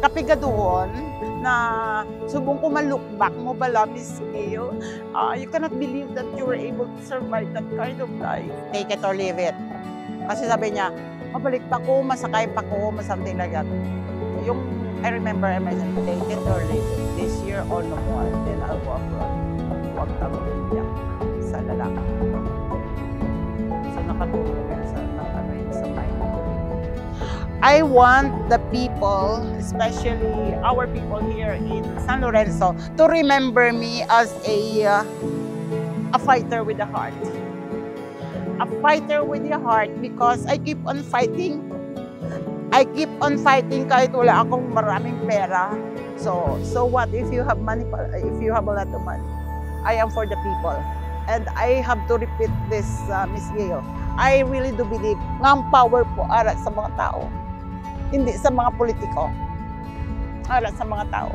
Kapiga doon na subong ko malukbak mo bala, Miss Gail. You cannot believe that you were able to survive that kind of life. Take it or leave it. Kasi sabi niya, mabalik pa ko, masakay pa ko, something like that. Yung, I remember I mentioned, take it or leave it. This year or no more, then I'll go abroad. Huwag ka mag-iyak sa lalaki. So nakatulog yan sa mind. I want the people, especially our people here in San Lorenzo, to remember me as a fighter with a heart. A fighter with a heart because I keep on fighting. I keep on fighting kahit wala akong maraming pera. So what if you have money? If you have a lot of money, I am for the people. And I have to repeat this, Miss Gail. I really do believe ng power po ara sa mga tao. Hindi sa mga politiko, para sa mga tao.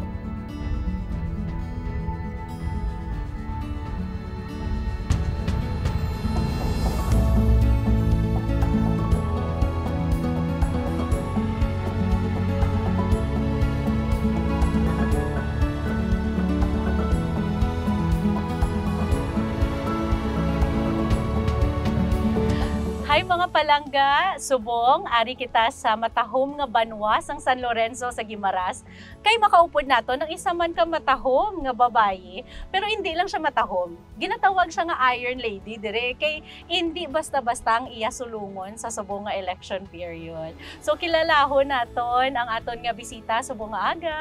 Hi mga palangga, subong, ari kita sa matahom nga banwas ang San Lorenzo sa Guimaras. Kay makaupod nato ng isa man ka matahom nga babayi, pero hindi lang siya matahom. Ginatawag siya nga Iron Lady dire kay hindi basta-basta ang iya sulungon sa subong nga election period. So kilalahon naton ang aton nga bisita subong nga aga,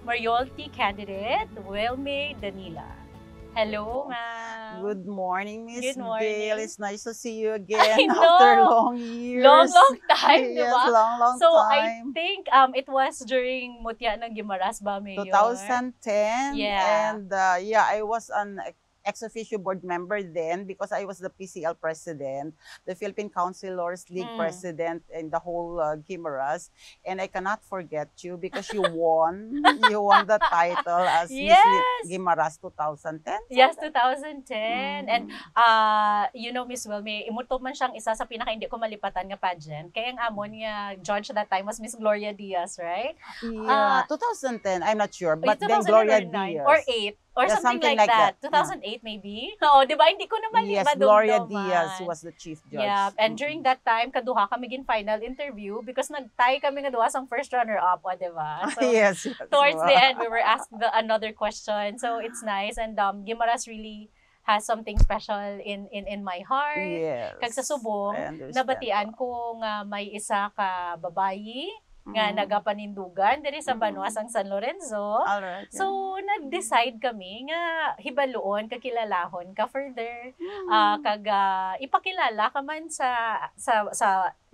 Mayoralty candidate Wilme Danila. Hello, ma'am. Good morning, Miss Good morning. Gail. It's nice to see you again after long years. Long time, di Yes, ba? long So, time. I think it was during Mutya ng Guimaras ba, Mayor? 2010. Yeah. And yeah, I was an ex-officio board member then because I was the PCL president, the Philippine Councilors League president in the whole Guimaras. And I cannot forget you because you won. You won the title as Yes. Miss Guimaras 2010. Yes, 2010. And, you know, Miss Wilme, imuto man siyang isa sa pinaka hindi ko malipatan nga pageant. Kaya ang amon nga judge that time was Miss Gloria Diaz, right? Yeah, 2010, I'm not sure. But then 2009 Gloria Diaz. or 8. Or Yeah, something like that. 2008 maybe? Oo, di ba? Hindi ko naman Yes, Gloria Diaz was the chief judge. Yeah, and during that time, kaduha kami gin final interview because nagtay kami nga duha sang first runner-up, di ba? So, yes. towards the end, we were asked another question. So, it's nice. And Guimaras really has something special in my heart. Yes. Kag sa subong, nabatian ko nga may isa ka babayi nga nagapanindugan diri sa Banwas ang San Lorenzo. Alright. So nag-decide kami nga hibaluon kakilalahon ka further kag ipakilala ka man sa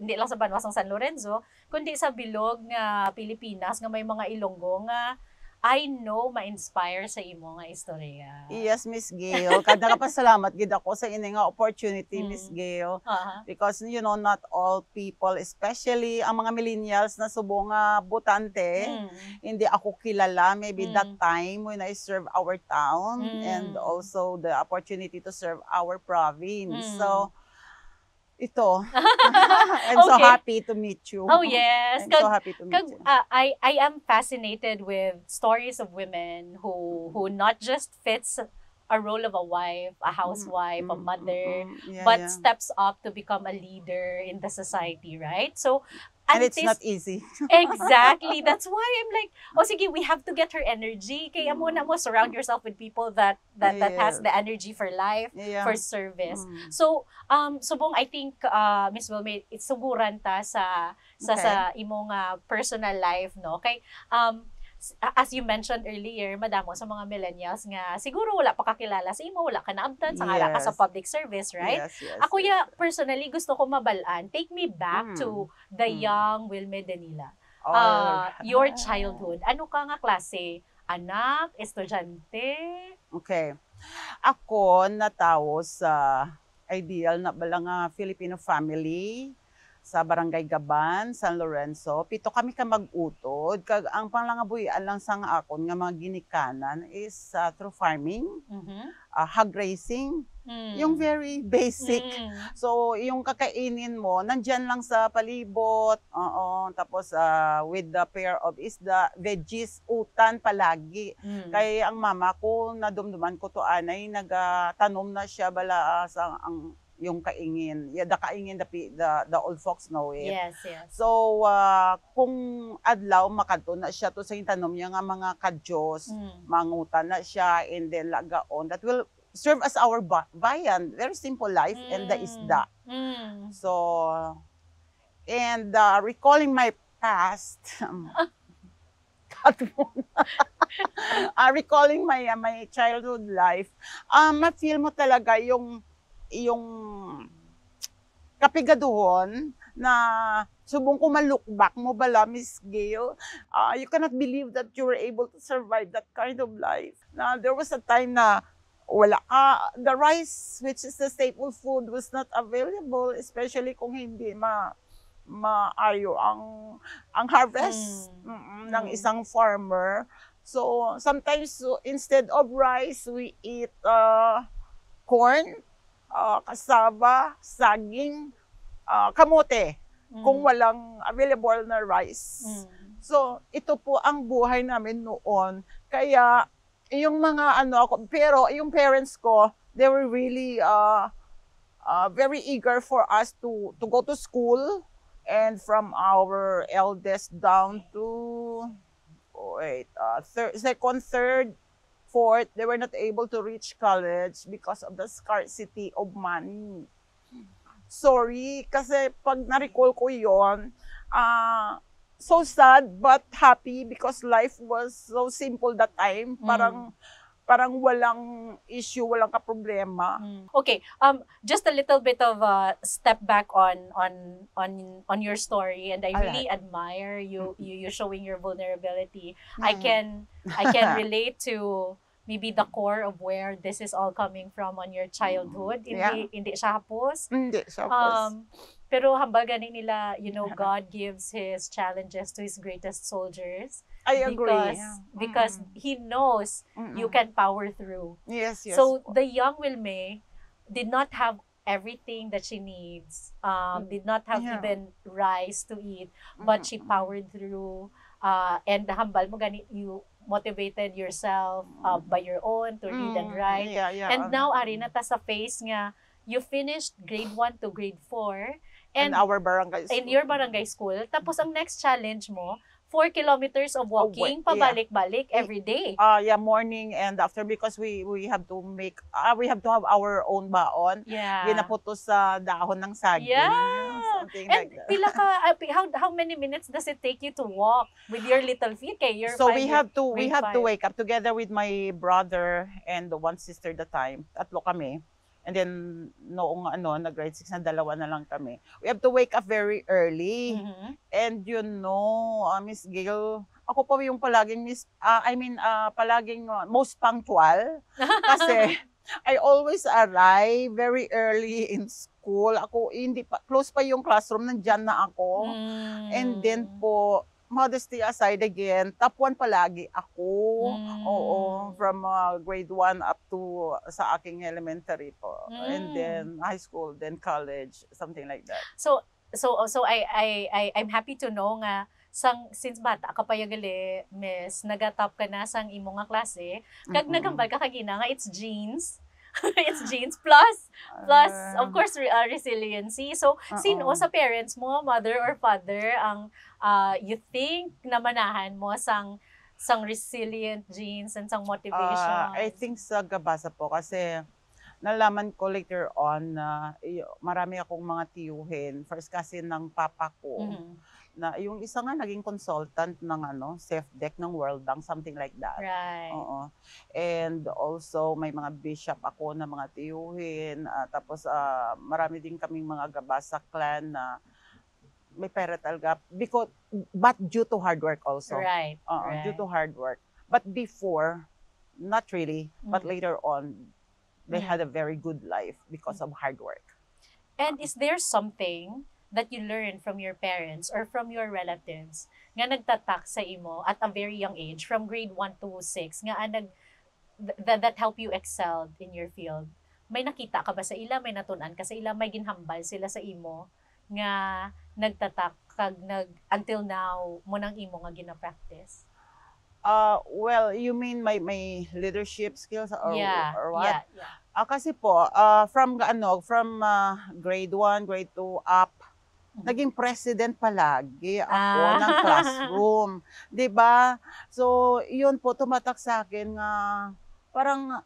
hindi lang sa Banwas ang San Lorenzo kundi sa bilog nga Pilipinas nga may mga Ilonggo nga I know ma-inspire sa imo nga istorya. Yes, Miss Gail. Kada kapasalamat gid ako sa ini nga opportunity, Miss Gail. Because you know not all people, especially ang mga millennials na subong nga botante, hindi ako kilala maybe that time when I serve our town and also the opportunity to serve our province. So ito. I'm so happy to meet you. Oh yes. I'm so happy to meet you. I am fascinated with stories of women who not just fits a role of a wife, a housewife, a mother, but steps up to become a leader in the society, right? So and it's not easy. Exactly. That's why I'm like, oh sige, we have to get her energy. Kaya mo surround yourself with people that has the energy for life, for service. So, subong I think Miss Wilme, it's suguran ta sa imong personal life, no? Kay as you mentioned earlier, madamo sa mga millennials nga siguro wala pa kakilala sa imo, wala ka naabtan sa ka sa public service, right? Ako personally gusto ko mabalaan, take me back to the young Wilme Danila. Or, Your childhood. Ano ka nga klase? Anak? Estudyante? okay. Ako natawo sa ideal na balang Filipino family sa Barangay Gaban, San Lorenzo. Pito kami ka mag-utod. Kag ang panlangabuhian lang sang akon nga mga ginikanan is through farming, Mhm. hog raising, yung very basic. So, yung kakainin mo, nandyan lang sa palibot, oo, tapos with the pair of isda, veggies, utan palagi. Kaya ang mama ko, nadumduman ko to anay, nagtanom na siya bala sa yung kaingin. Yeah, the kaingin, the old folks know it. Yes, yes. So, kung adlaw, makadto na siya to sa tanom niya nga mga kadyos, mangutan na siya, and then lagaon. That will serve as our bayan. Very simple life, and the isda. So, and recalling my past, recalling my childhood life, ma-feel mo talaga yung kapigaduhon na subong ko malukbak mo bala, Miss Gail. You cannot believe that you were able to survive that kind of life. Na there was a time na wala the rice, which is the staple food, was not available, especially kung hindi maayo ang harvest ng isang farmer. So sometimes instead of rice, we eat corn, kasaba, saging, kamote, kung walang available na rice. So, ito po ang buhay namin noon. Kaya, yung mga pero yung parents ko, they were really very eager for us to go to school. And from our eldest down to, second, third, fourth, they were not able to reach college because of the scarcity of money. Sorry, kasi pag na-recall ko yon, so sad but happy because life was so simple that time. Parang walang issue, walang ka-problema. Okay, just a little bit of a step back on your story, and I really admire you showing your vulnerability. I can relate to maybe the core of where this is all coming from on your childhood. Hindi siya hapos. Hindi siya hapos. Pero hambal gani nila, God gives His challenges to His greatest soldiers. I agree. Because He knows you can power through. Yes. So the young Wilme did not have everything that she needs, did not have even rice to eat, but she powered through, and hambal mo gani, you motivated yourself by your own to read and write. And now, ari na ta sa phase nga, you finished grade 1 to grade 4, in our barangay school. In your barangay school. Tapos ang next challenge mo, 4 kilometers of walking, pabalik-balik every day. Morning and after, because we have to have our own baon. Ginaputos sa dahon ng saging. Something and like that. Pila ka, how many minutes does it take you to walk with your little feet? So we have to wake up together with my brother and one sister at the time. Tatlo kami. And then, noong nag-grade 6 na, dalawa na lang kami. We have to wake up very early. And Miss Gail, ako pa yung palaging palaging most punctual. Kasi, I always arrive very early in school. Ako, hindi pa, close pa yung classroom, nandyan na ako. And then po, modesty aside again, top 1 palagi ako. Oo, from grade 1 up to sa aking elementary po. And then high school, then college, something like that. So I'm happy to know nga since bata ka pa yagali, miss, nagatop ka na sang imo nga klase, kag nagambal ka kagina nga it's genes. It's genes plus of course resiliency. So sino sa parents mo, mother or father, ang you think na manahan mo sang resilient genes and sang motivation? I think sa gabasa po, kasi nalaman ko later on na marami akong mga tiyuhin. First kasi ng papa ko, na yung isa nga naging consultant ng SafeDec ng World Bank, something like that. Right. Oo. And also may mga bishop ako na mga tiyuhin. Tapos marami din kaming mga gabasa clan na may parental gap because but due to hard work also. Right. Due to hard work. But before, not really, but Mm. later on, they Mm. had a very good life because of hard work. And is there something that you learned from your parents or from your relatives nga nagtatak sa imo at a very young age, from grade 1 to 6, nga that help you excel in your field? May nakita ka ba sa ila, may natunan ka sa ila, may ginhambal sila sa imo nga nagtatak kag until now mo nang imo nga gina-practice? Well, you mean my leadership skills or what? Yeah. Kasi po, from grade 1, grade 2 up, naging president palagi ako ng classroom, 'di ba? So, 'yun po tumatak sa akin nga parang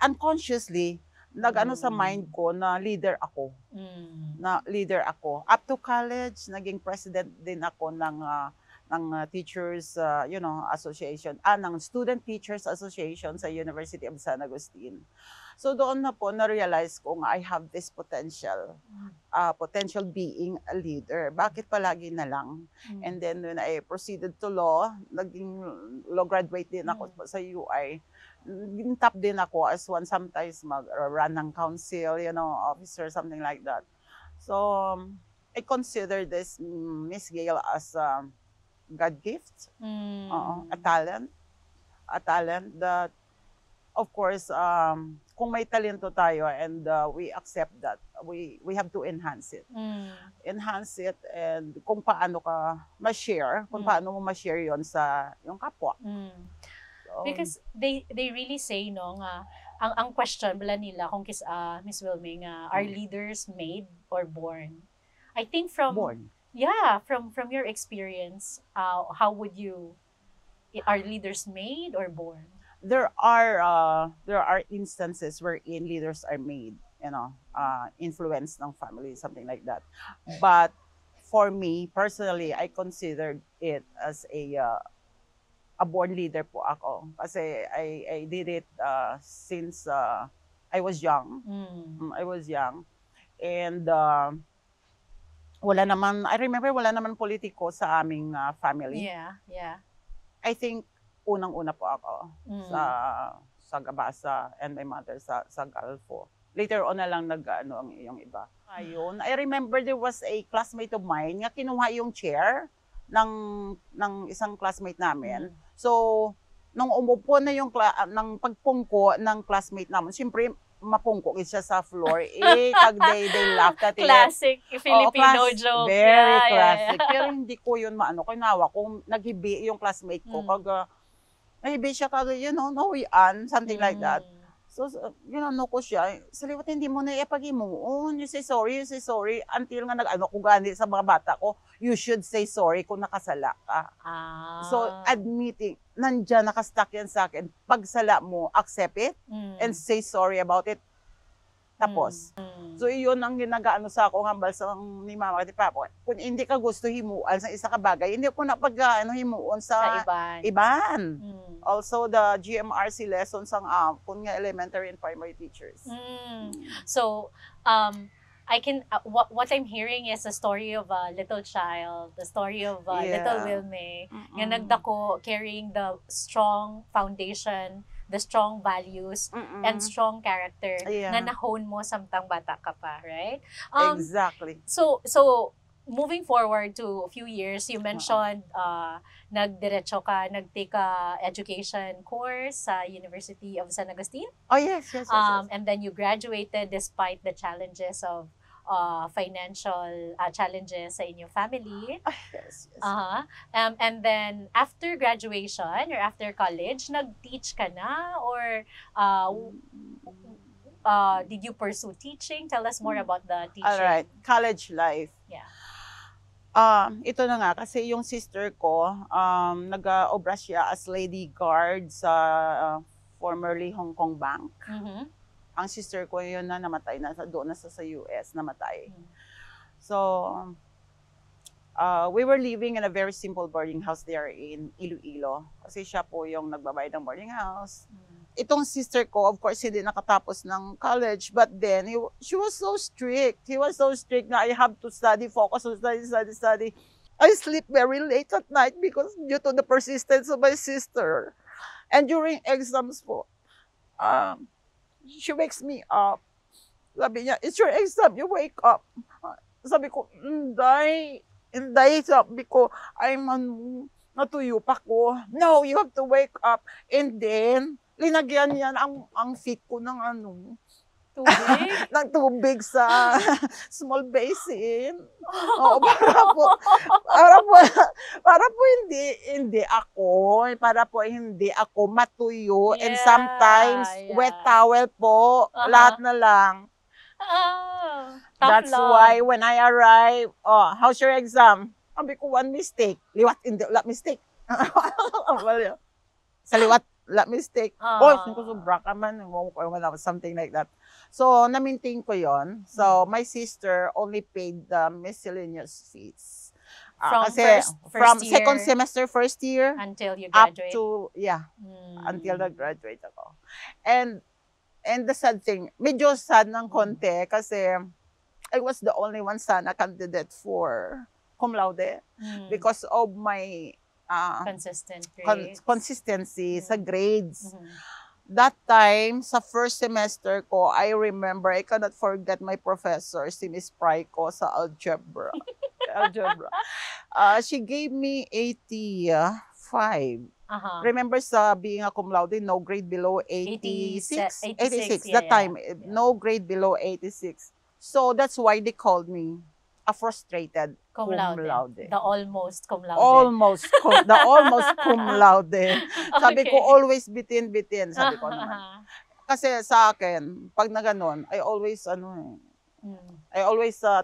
unconsciously nag-ano sa mind ko na leader ako. Up to college, naging president din ako ng teachers association, ng student teachers association sa University of San Agustin. So doon na po na-realize ko nga I have this potential being a leader. Bakit palagi na lang? And then when I proceeded to law, naging law graduate din ako sa UI. Top din ako as one, sometimes mag-run ng council, officer, something like that. So I consider this Miss Gail as God gift, a talent that, of course, kung may talento tayo and we accept that, we have to enhance it. Enhance it, and kung paano ka ma-share, kung paano mo ma-share yon sa yung kapwa. So, because they really say no nga ang question bala nila kung Miss Wilmie nga, are leaders made or born? I think from born. Yeah, from your experience, how would you, are leaders made or born? There are instances wherein leaders are made, influence ng family, something like that. But for me personally, I considered it as a born leader po ako, kasi I did it since I was young. I was young, and I remember wala naman politiko sa aming family. Yeah. I think unang-una po ako sa Gabasa, and my mother sa Galfo. Later on na lang yung iba. Ayun, I remember there was a classmate of mine nga kinuha yung chair ng isang classmate namin. So, nung umupo na yung ng pagpungko ng classmate namin, siyempre mapungko siya sa floor. Kag they laughed at it. Classic Filipino joke. Very classic. Pero hindi ko yun kinawa kung naghibi yung classmate ko. Kag nahibi siya kag, nahuyan, something like that. So, no ko siya. Saliwat, hindi mo na ipag-imuon. You say sorry. Until nga kung gani sa mga bata ko, you should say sorry kung nakasala ka. So, admitting, nandyan, nakastuck yan sa akin. Pagsala mo, accept it, and say sorry about it. Tapos. So, yun ang ginagaano sa ako, hambal sa ni mama, di papa. Kung hindi ka gusto himuan sa isa ka bagay, hindi ko na himuon sa iban. Also, the GMRC lessons ang kung nga elementary and primary teachers. So, I can, what I'm hearing is a story of a little child, the story of little Wilmie, nga nagdako, carrying the strong foundation, the strong values, and strong character na nahone mo samtang bata ka pa, right? Exactly. So moving forward to a few years, you mentioned nagdiretso ka, nagtake a education course sa University of San Agustin. Oh, yes. And then you graduated despite the challenges of financial challenges sa inyong family. Yes. And then after graduation or after college, nag-teach ka na, or did you pursue teaching? Tell us more about the teaching. All right, college life. Yeah. Ito na nga, kasi yung sister ko, nag-obra siya as lady guard sa formerly Hong Kong Bank. Ang sister ko yun na namatay, doon na sa US, namatay. So, we were living in a very simple boarding house there in Iloilo. Kasi siya po yung nagbabayad ng boarding house. itong sister ko, of course, hindi nakatapos ng college. But then, she was so strict. He was so strict na I have to study, focus on study. I sleep very late at night because due to the persistence of my sister. And during exams po, she wakes me up. Sabi niya, it's your exam, you wake up. Sabi ko, hindi. Sabi ko, natuyo pa ko. No, you have to wake up. And then, linagyan yan ang feet ko ng Tubig? ng tubig sa small basin. Oo, para po hindi ako matuyo. And sometimes, wet towel po, lahat na lang. Tough That's love. why when I arrive, how's your exam? Sabi ko, one mistake. Liwat, hindi, mistake. Sa liwat, mistake. Hindi ko sobra ka man. Something like that. So, na-maintain ko yon. So, my sister only paid the miscellaneous fees. From Kasi from first year second semester, first year, until you up graduate. to, until nag-graduate ako. And the sad thing, medyo sad ng konti kasi I was the only one sana candidate for cum laude because of my Consistent grades. consistency sa grades. That time, sa first semester ko, I remember, I cannot forget my professor, si Miss Pryko sa algebra. She gave me 85. Remember sa being a cum laude, no grade below 86? 86. That time, no grade below 86. So that's why they called me a frustrated cum laude. The almost cum laude. The almost cum laude. Sabi ko, always bitin. Sabi ko naman. Kasi sa akin, pag na ganun, I always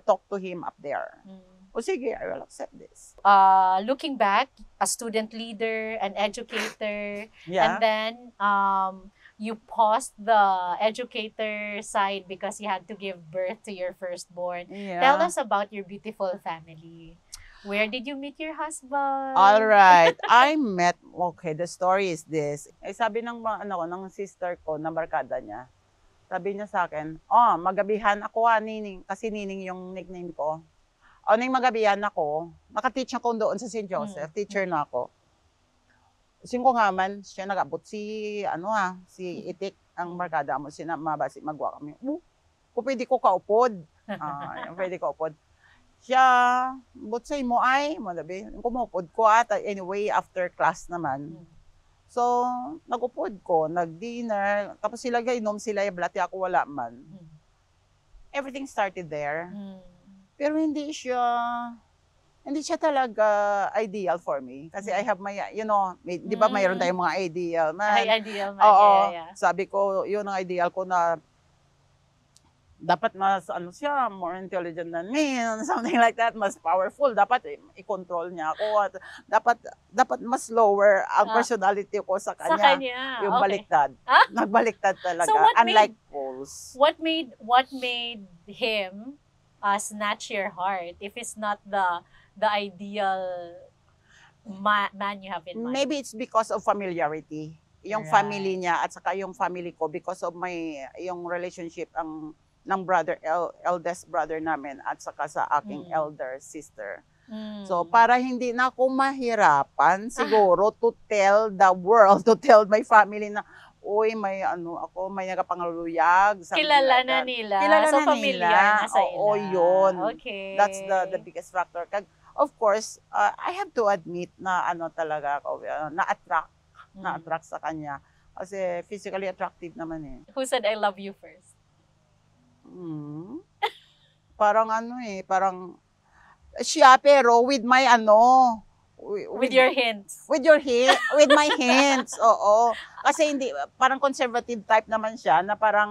talk to him up there. O sige, I will accept this. Looking back, a student leader, an educator, and then you paused the educator side because you had to give birth to your firstborn. Tell us about your beautiful family. Where did you meet your husband? All right. The story is this. Sabi ng sister ko na barkada niya, sabi niya sa akin, magabihan ako Nining, kasi Nining yung nickname ko. Ning magabihan ako, naka-teach ako doon sa St. Joseph, teacher na ako. Singko nga man, siya nag-abot si Itik, ang barkada mo, mabasi magwa kami. Kung pwede ko kaupod. Pwede ko upod. Siya, butsay mo ay, kumupod ko anyway, after class naman. So, nag-upod ko, nag-dinner, tapos sila gainom sila, blati ako wala man. Everything started there. Pero hindi siya talaga ideal for me. Kasi I have my, di ba mayroon tayong mga ideal man. Ideal man, yeah. Sabi ko, yun ang ideal ko na dapat mas, more intelligent than me, something like that, mas powerful. Dapat i-control niya ako. At dapat mas lower ang personality ko sa kanya. Sa kanya, yung baliktad. Nagbaliktad talaga. So unlike Paul's. What made him snatch your heart if it's not the ideal man you have in mind? Maybe it's because of familiarity. Yung family niya at saka yung family ko because of yung relationship ng eldest brother namin at saka sa aking elder sister. So para hindi na ako mahirapan siguro to tell the world, to tell my family na may nagapanguluyag. Kilala na nila. So, familiar na sa ila. Oo, yun. Okay. That's the biggest factor. Of course, I have to admit na talaga ako, na-attract sa kanya. Kasi physically attractive naman eh. Who said I love you first? Parang parang siya pero with my with your hints. With my hints. Oo. Kasi hindi parang conservative type naman siya na parang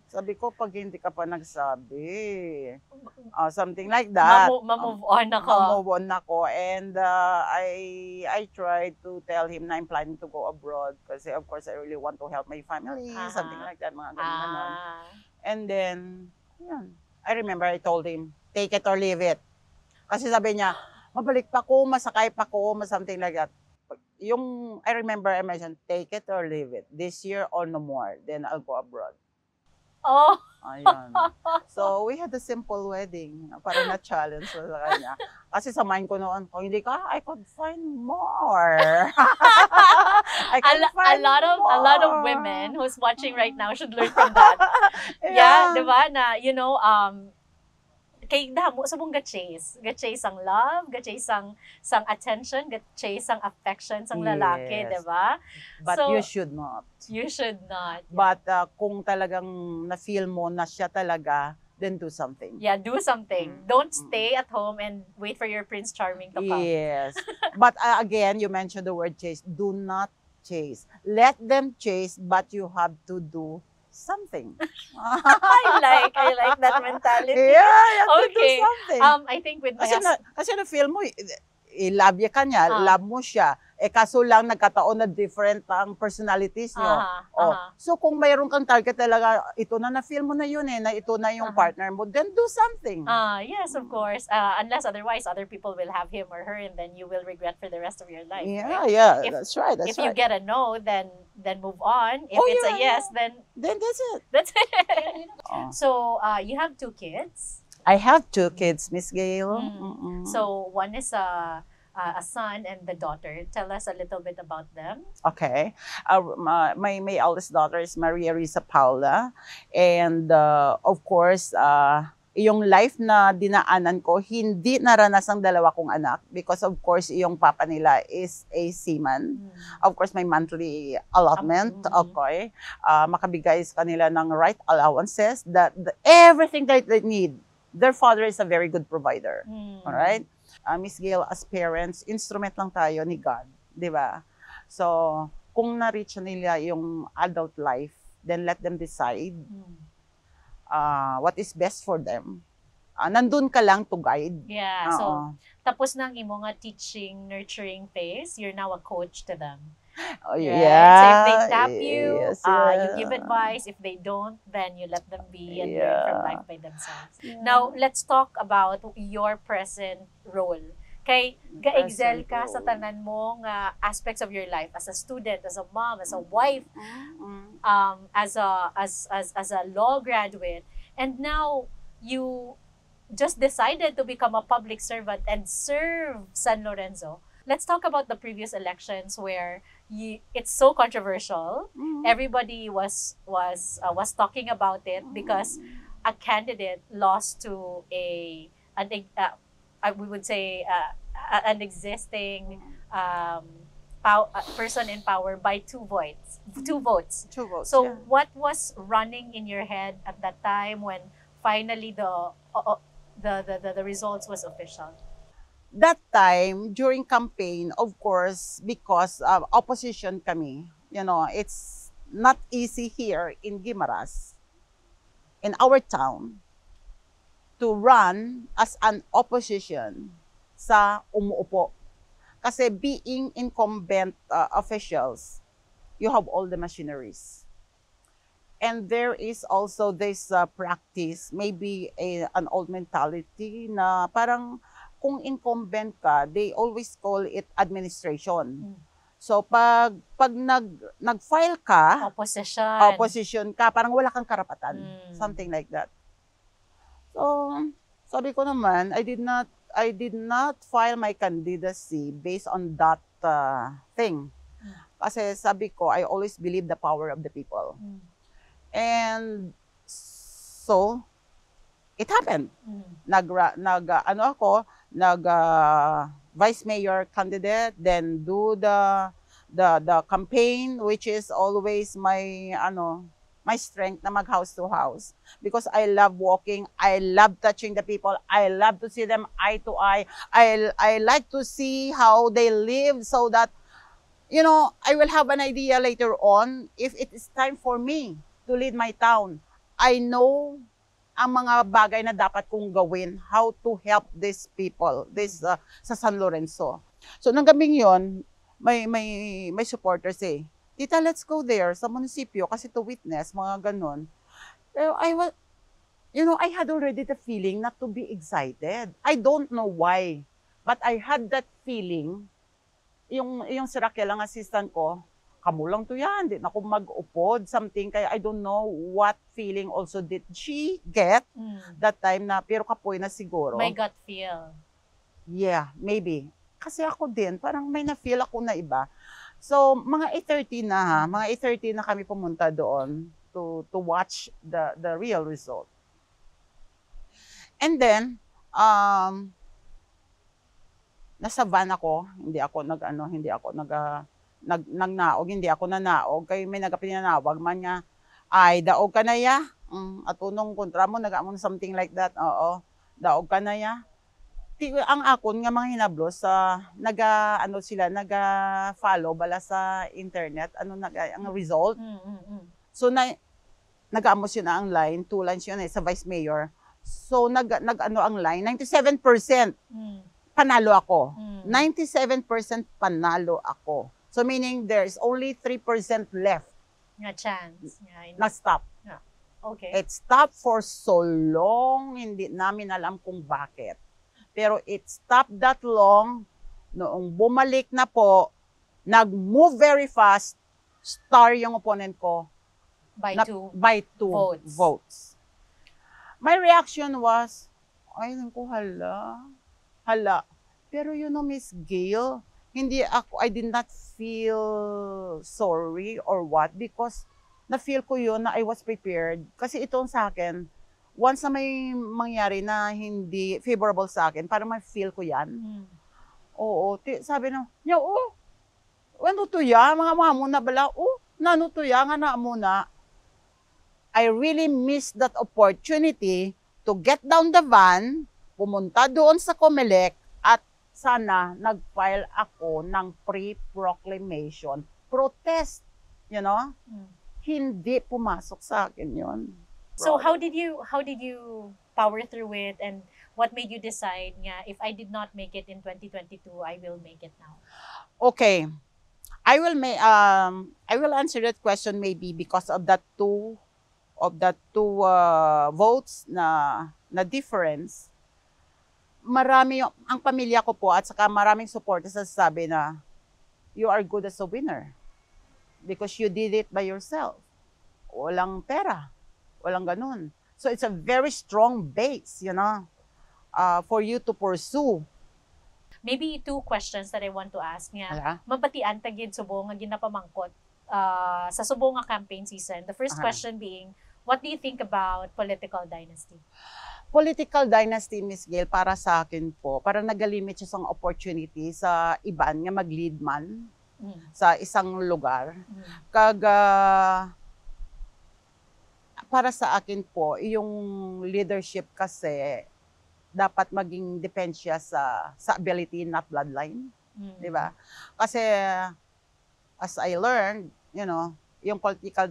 Sabi ko pag hindi ka pa nagsabi. Something like that. Ma-move on ako. Ma-move on ako and I tried to tell him na I'm planning to go abroad kasi of course I really want to help my family, something like that, mga ganun. And then I remember I told him, take it or leave it. Kasi sabi niya, mabalik pa ko, masakay pa ko, something like that. yung, I remember I mentioned, take it or leave it. This year or no more. Then I'll go abroad. Oh. Ayun. So, we had a simple wedding. Parang na-challenge ko sa kanya. Kasi sa mind ko noon, kung hindi ka, I could find more. I could A find lot of more. women who's watching right now should learn from that. Yeah, 'di ba? Na kay damo sa mong ga-chase ang love, ga-chase sang attention, ga-chase ang affection sang lalaki, Yes. 'di ba? But So, you should not. You should not. But kung talagang na-feel mo na siya talaga, then do something. Yeah, do something. Mm. Don't stay at home and wait for your Prince Charming to come. Yes. But again, you mentioned the word chase. Do not chase. Let them chase, but you have to do something. I like that mentality. Yeah, you have to do Okay. something. I think with my Kasi na-feel mo, i-love ka niya, Ah. love mo siya. Kaso lang nagkataon na different ang personalities niyo. Oh. So kung mayroon kang target talaga, ito na-feel mo na yun na ito na yung partner mo, then do something. Yes, of course. Unless otherwise, other people will have him or her, and then you will regret for the rest of your life. Yeah, right? yeah, If- that's right. If you get a no, then move on. If Oh, it's a yeah, yes, then then that's it. that's it. Oh. So you have 2 kids. I have 2 kids, Miss Gail. Mm. Mm-mm. So one is a son and the daughter. Tell us a little bit about them. Okay. My eldest daughter is Maria Risa Paula. And of course, yung life na dinaanan ko, hindi naranas ng dalawa kong anak because of course, yung papa nila is a seaman. Of course, may monthly allotment. Okay. Makabigay sa kanila ng right allowances, everything that they need. Their father is a very good provider. All right? Miss Gail, as parents, instrument lang tayo ni God, di ba? So, kung na-reach nila yung adult life, then let them decide what is best for them. Nandun ka lang to guide. Yeah. Oo. So tapos na ang imo nga teaching, nurturing phase, you're now a coach to them. Oh, Right? yeah. So if they tap you, Yes, you yeah. give advice. If they don't, then you let them be and learn Yeah. from life by themselves. Yeah. Now, let's talk about your present role. Kay ga-excel Present ka sa role. tanan mo nga aspects of your life as a student, as a mom, as a wife, Mm. as a law graduate, and now you just decided to become a public servant and serve San Lorenzo. Let's talk about the previous elections where it's so controversial. Mm. Everybody was talking about it because a candidate lost to we would say an existing person in power by 2 votes. 2 votes. 2 votes. So yeah. what was running in your head at that time when finally the results was official? That time, during campaign, of course, because opposition kami, it's not easy here in Guimaras, in our town, to run as an opposition sa umuupo. Kasi being incumbent officials, you have all the machineries. And there is also this practice, maybe an old mentality na parang kung incumbent ka, they always call it administration. So pag nag-file ka, opposition ka, parang wala kang karapatan. Something like that. So, sabi ko naman, I did not file my candidacy based on that thing. Kasi sabi ko, I always believe the power of the people. And so, it happened. Vice mayor candidate, then do the campaign, which is always my strength na mag house to house, because I love walking, I love touching the people, I love to see them eye to eye. I like to see how they live so that I will have an idea later on if it is time for me to lead my town. I know ang mga bagay na dapat kong gawin, how to help these people, sa San Lorenzo. So, nang gabing yon, may supporters Tita, let's go there sa munisipyo kasi to witness, mga ganon. Pero I had already the feeling not to be excited. I don't know why, but I had that feeling yung si Raquel ang assistant ko, kamo lang to yan, di na ako mag-upod, something, kaya I don't know what feeling also did she get that time na, pero kapoy na siguro. My gut feel. Yeah, maybe. Kasi ako din, parang may na-feel ako na iba. So, mga 8:30 na ha, mga 8:30 na kami pumunta doon to watch the real result. And then, nasa van ako, hindi ako nagnaog, hindi ako nanaog, kay may nagapinanawag man nga, ay, daog ka na ya, atunong kontra mo, nagamon something like that, oo, daog ka na ya. Ang akon nga mga hinablos, naga-follow bala sa internet, ang result. So, nag-amos yun ang line, 2 lines yun sa Vice Mayor. So, ang line, 97% panalo ako. 97% panalo ako. So, meaning there's only 3% left. Nga chance. Na-stop. Yeah. Okay. It stopped for so long, hindi namin alam kung bakit. Pero it stopped that long, noong bumalik na po, nag-move very fast, star yung opponent ko. By two votes. My reaction was, ay, hala. Pero Miss Gail, I did not feel sorry or what, because na-feel ko yun na I was prepared. Kasi itong sa akin, once na may mangyari na hindi favorable sa akin, parang ma-feel ko yan. Oo, sabi na, ano to ya, mga muna bala, nano to ya, nga na muna. I really missed that opportunity to get down the van, pumunta doon sa COMELEC, at sana nag-file ako ng pre-proclamation protest, Hindi pumasok sa akin yon. So how did you power through it, and what made you decide nga, if I did not make it in 2022, I will make it now? Okay. I will answer that question maybe because of that two votes na difference. Marami ang pamilya ko po, at saka maraming supporters na sabi na you are good as a winner because you did it by yourself. Walang pera, walang ganun. So it's a very strong base, for you to pursue. Maybe 2 questions that I want to ask nga. Mabatian tagid subong nga ginapamangkot sa subong nga campaign season. The first question being, what do you think about political dynasty? Political dynasty, Miss Gail, para sa akin po, parang nagalimit siya sa opportunity sa iban nga mag-lead man sa isang lugar. Para sa akin po, yung leadership kasi dapat maging depend siya sa ability, not bloodline. Di ba? Kasi as I learned, yung political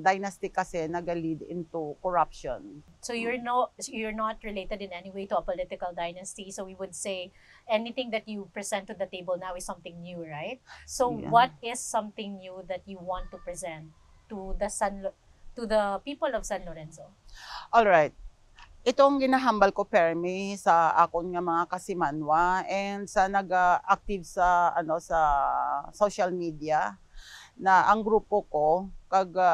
dynasty kasi nag-lead into corruption. So you're not related in any way to a political dynasty. So we would say anything that you present to the table now is something new, right? So what is something new that you want to present to the people of San Lorenzo? All right. Itong ginahambal ko permi sa akon nga mga kasimanwa and sa nag-active sa social media, na ang grupo ko,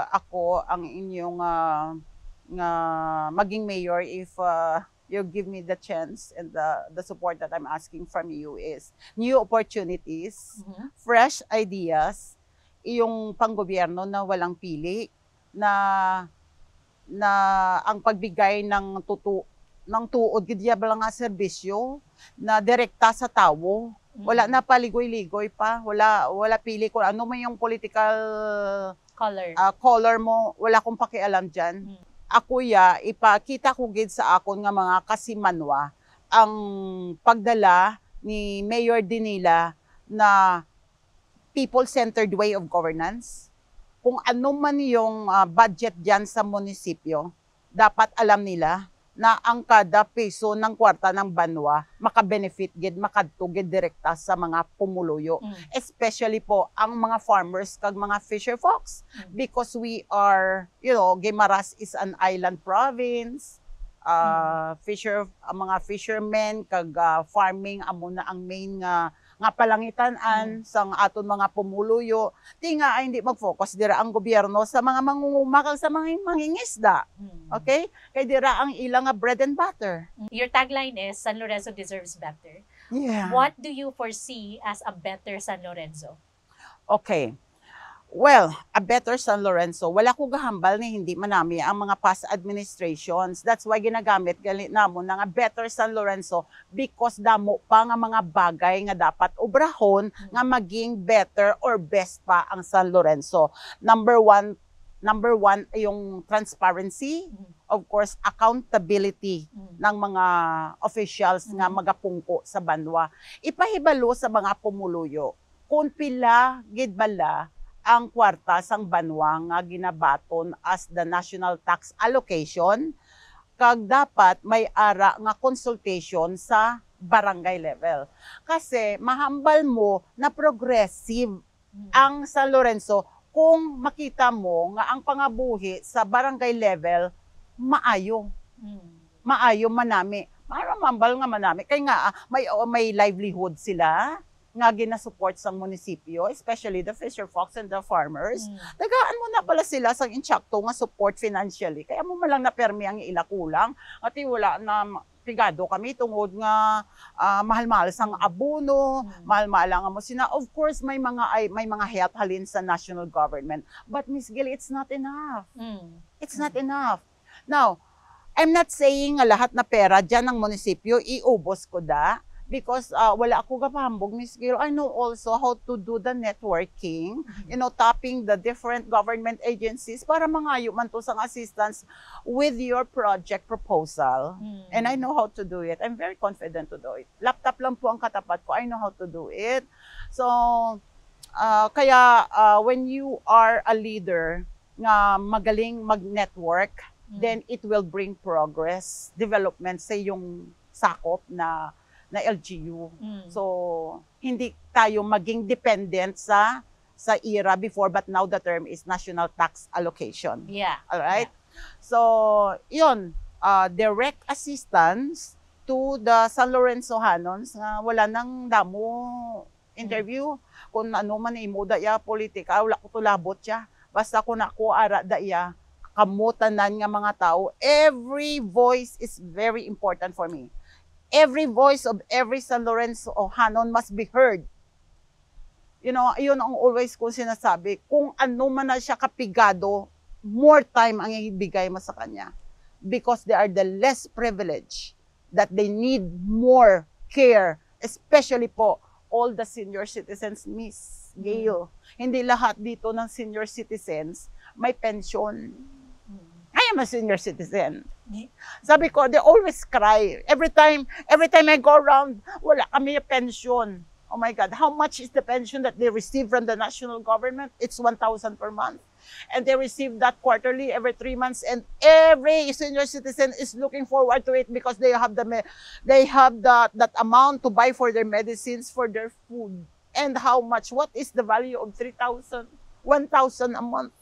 ako ang inyong maging mayor if you give me the chance, and the support that I'm asking from you is new opportunities, fresh ideas, yung panggobyerno na walang pili, na ang pagbigay ng tuod gidya bala nga serbisyo na direkta sa tawo. Wala na paligoy-ligoy pa. Wala pili ko. Ano man yung political color mo, wala akong pakialam dyan. Ako ipakita ko gid sa akon nga mga kasimanwa ang pagdala ni Mayor Dinila na people-centered way of governance. Kung ano man yung budget dyan sa munisipyo, dapat alam nila na ang kada piso ng kwarta ng banwa makabenefit gid, makadtugid direkta sa mga pumuluyo. Especially po ang mga farmers kag mga fisher folks. Because we are, Guimaras is an island province. Mga fishermen kag farming amo na ang main nga nga palangitan-an sang aton mga pumuluyo, ti nga ay hindi mag-focus dira ang gobyerno sa mga mangungumakal sa mga mangingisda. Okay? Kay dira ang ilang nga bread and butter. Your tagline is, San Lorenzo deserves better. Yeah. What do you foresee as a better San Lorenzo? Okay. Well, a better San Lorenzo, wala ko gahambal ni hindi manami ang mga past administrations. That's why ginagamit gali namon nga better San Lorenzo because damo pa nga mga bagay nga dapat obrahon nga maging better or best pa ang San Lorenzo. Number one yung transparency, of course, accountability ng mga officials nga magapungko sa banwa. Ipahibalo sa mga pumuluyo kung pila gid bala ang kwarta sang banwa nga ginabaton as the national tax allocation, kag dapat may ara nga consultation sa barangay level. Kasi mahambal mo na progressive ang San Lorenzo kung makita mo nga ang pangabuhi sa barangay level maayo. Maayo manami. Mahambal nga manami. Kaya nga may livelihood sila nga ginasupport sa munisipyo, especially the fisher folks and the farmers. Tagaan mo na pala sila sa insyakto nga support financially. Kaya mo malang napermi ang ila kulang. At wala na pigado kami tungod nga mahal-mahal sang abono, mahal-mahal nga mo sina. Of course, may mga help halin sa national government. But Miss Gil, it's not enough. It's not enough. Now, I'm not saying nga lahat na pera dyan ng munisipyo, iubos ko da. Because wala ako kapahambog, Miss Gil. I know also how to do the networking, tapping the different government agencies para mangayo man to sang assistance with your project proposal. And I know how to do it. I'm very confident to do it. Laptop lang po ang katapat ko. I know how to do it. So, kaya when you are a leader nga magaling mag-network, then it will bring progress, development sa yung sakop na LGU. So, hindi tayo maging dependent sa IRA before, but now the term is National Tax Allocation. Yeah. All right? Yeah. So, yun, direct assistance to the San Lorenzohanos na wala nang damo interview. Kung ano man imuda ya politika, wala ko tulabot siya. Basta kung ako ara da iya, kamutanan nga mga tao, every voice is very important for me. Every voice of every San Lorenzohanon must be heard. Yun ang always ko sinasabi. Kung ano man na siya kapigado, more time ang ibigay mo sa kanya. Because they are the less privileged, that they need more care, especially po all the senior citizens, Miss Gail. Hindi lahat dito ng senior citizens may pension. I am a senior citizen. Sabi ko, they always cry. Every time I go around, wala kami pension. Oh my God, how much is the pension that they receive from the national government? It's 1,000 per month. And they receive that quarterly every 3 months. And every senior citizen is looking forward to it because they have that amount to buy for their medicines, for their food. And how much? What is the value of 3,000? 1,000 a month.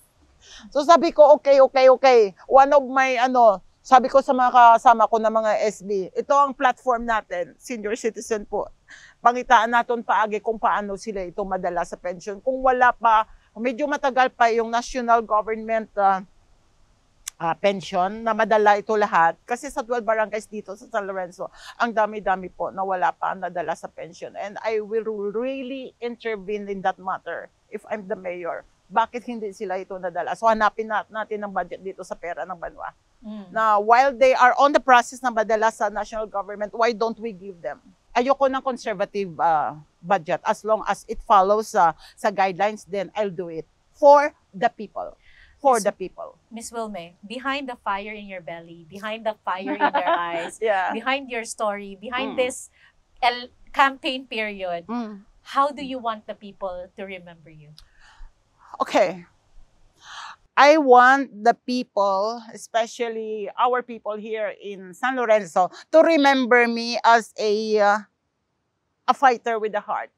So sabi ko, okay. One of my, sabi ko sa mga kasama ko na mga SB, ito ang platform natin, senior citizen po. Pangitaan natin paagi kung paano sila ito madala sa pension. Kung wala pa, medyo matagal pa yung national government pension na madala ito lahat. Kasi sa 12 barangays dito sa San Lorenzo, ang dami-dami po na wala pa ang nadala sa pension. And I will really intervene in that matter if I'm the mayor. Bakit hindi sila ito nadala? So hanapin natin ang budget dito sa pera ng banwa. Na while they are on the process na madala sa national government, why don't we give them? Ayoko ng conservative budget. As long as it follows sa guidelines, then I'll do it. For the people. For the people. Miss Wilme, behind the fire in your belly, behind the fire in your eyes, behind your story, behind this campaign period, how do you want the people to remember you? Okay. I want the people, especially our people here in San Lorenzo, to remember me as a fighter with a heart.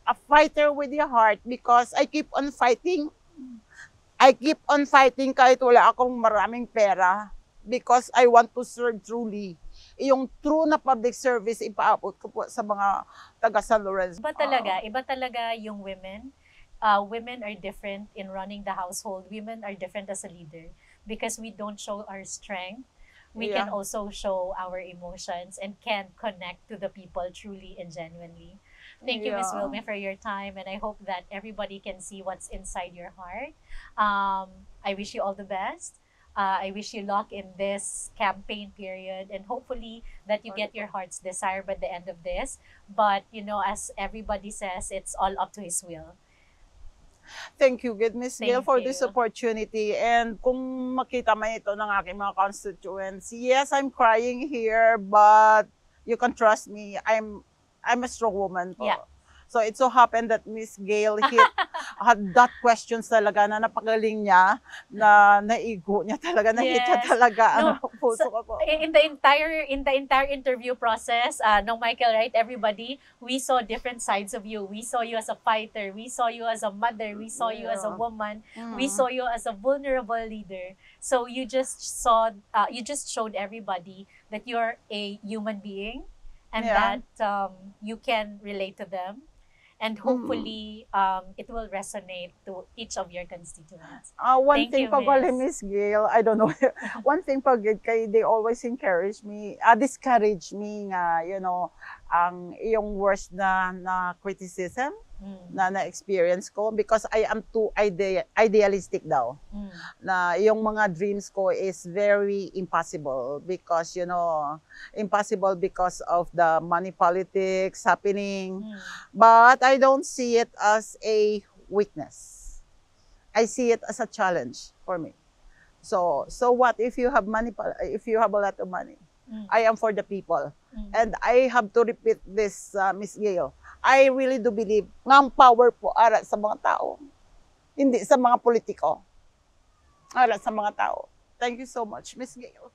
A fighter with a heart because I keep on fighting. I keep on fighting kahit wala akong maraming pera. because I want to serve truly. Yung true na public service, ipaabot ko po sa mga taga San Lorenzo. Iba talaga yung women. Women are different in running the household. Women are different as a leader because we don't show our strength. We can Yeah. also show our emotions and can connect to the people truly and genuinely. Thank you, Miss Yeah. Wilmy, for your time, and I hope that everybody can see what's inside your heart. I wish you all the best. I wish you luck in this campaign period, and hopefully that you get your heart's desire by the end of this. But you know, as everybody says, it's all up to His will. Thank you, good Miss Gail, Thank for you. this opportunity. And kung makita man ito ng aking mga constituents, yes, I'm crying here, but you can trust me. I'm a strong woman po. Yeah. So it so happened that Miss Gail had that questions talaga na napagaling niya, na naigo niya talaga, na-hit niya Yes. talaga ang No, puso ko po. In the entire interview process, no, Michael, right? Everybody, we saw different sides of you. We saw you as a fighter. We saw you as a mother. We saw you as a Yeah. woman. Mm. We saw you as a vulnerable leader. So you just showed everybody that you're a human being, and Yeah. that you can relate to them. And hopefully, it will resonate to each of your constituents. One Thank thing you, pa pala, Miss. Miss Gail, I don't know. One thing pa gid kay they always encourage me, discourage me nga, you know, ang iyong worst na criticism Mm. na experience ko, because I am too idealistic daw. Mm. Na yung mga dreams ko is very impossible because, you know, impossible because of the money politics happening. Mm. But I don't see it as a weakness. I see it as a challenge for me. So what if you have money, if you have a lot of money? Mm. I am for the people. Mm. And I have to repeat this, Miss Gail. I really do believe nga ang power po ara sa mga tao. Hindi sa mga politiko. Ara sa mga tao. Thank you so much, Miss Gail.